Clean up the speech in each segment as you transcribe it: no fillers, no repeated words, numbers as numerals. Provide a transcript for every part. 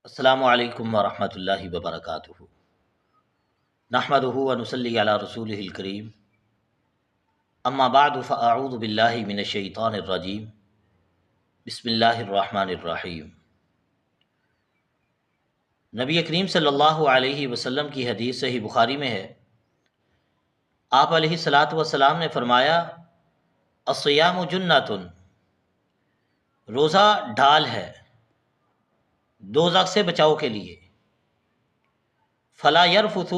السلام علیکم ورحمۃ اللہ وبرکاتہ۔ نحمدہ ونصلی علی رسولہ الکریم، اما بعد فاعوذ باللہ من الشیطان الرجیم، بسم اللہ الرحمن الرحیم۔ نبی کریم صلی اللہ علیہ وسلم کی حدیث صحیح بخاری میں ہے، آپ علیہ الصلاۃ والسلام نے فرمایا، الصیام جنۃ، روزہ ڈھال ہے دوزخ سے بچاؤ کے لیے، فلا یرفث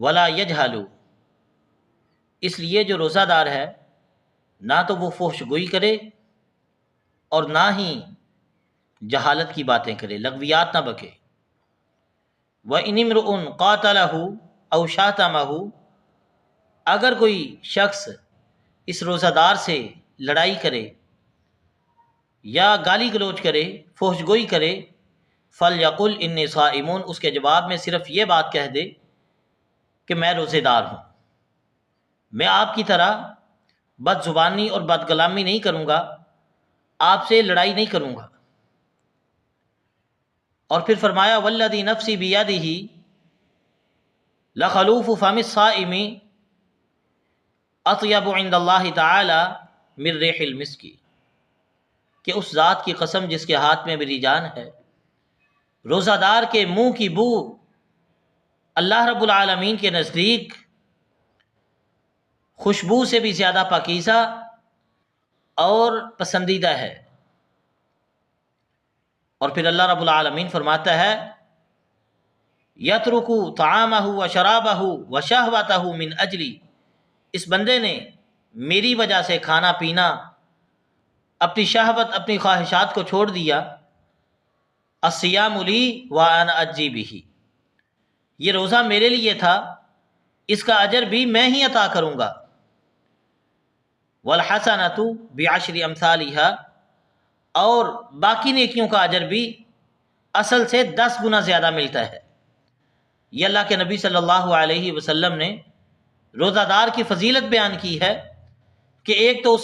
ولا یجہل، اس لیے جو روزہ دار ہے نہ تو وہ فحش گوئی کرے اور نہ ہی جہالت کی باتیں کرے، لغویات نہ بکے۔ وَإِنِ امْرُؤٌ قَاتَلَهُ أَوْ شَاتَمَهُ، اگر کوئی شخص اس روزہ دار سے لڑائی کرے یا گالی گلوچ کرے، فحش گوئی کرے، فَلْيَقُلْ إِنِّي صَائِمٌ، اس کے جواب میں صرف یہ بات کہہ دے کہ میں روزے دار ہوں، میں آپ کی طرح بد زبانی اور بد کلامی نہیں کروں گا، آپ سے لڑائی نہیں کروں گا۔ اور پھر فرمایا، وَالَّذِي نَفْسِي بِيَدِهِ لَخَلُوفُ فَمِ الصَّائِمِ أَطْيَبُ عِندَ اللَّهِ تَعَالَى مِن رِيحِ الْمِسْكِ، کہ اس ذات کی قسم جس کے ہاتھ میں میری جان ہے، روزہ دار کے منہ کی بو اللہ رب العالمین کے نزدیک خوشبو سے بھی زیادہ پاکیزہ اور پسندیدہ ہے۔ اور پھر اللہ رب العالمین فرماتا ہے، یترک طعامہ وشرابہ وشہوتہ من اجلی، اس بندے نے میری وجہ سے کھانا پینا، اپنی شہوت، اپنی خواہشات کو چھوڑ دیا۔ الصیام لی وانا اجزی بہ، یہ روزہ میرے لیے تھا، اس کا اجر بھی میں ہی عطا کروں گا۔ والحسنۃ بعشر امثالھا، اور باقی نیکیوں کا اجر بھی اصل سے 10 گنا زیادہ ملتا ہے۔ یہ اللہ کے نبی صلی اللہ علیہ وسلم نے روزہ دار کی فضیلت بیان کی ہے کہ ایک تو اس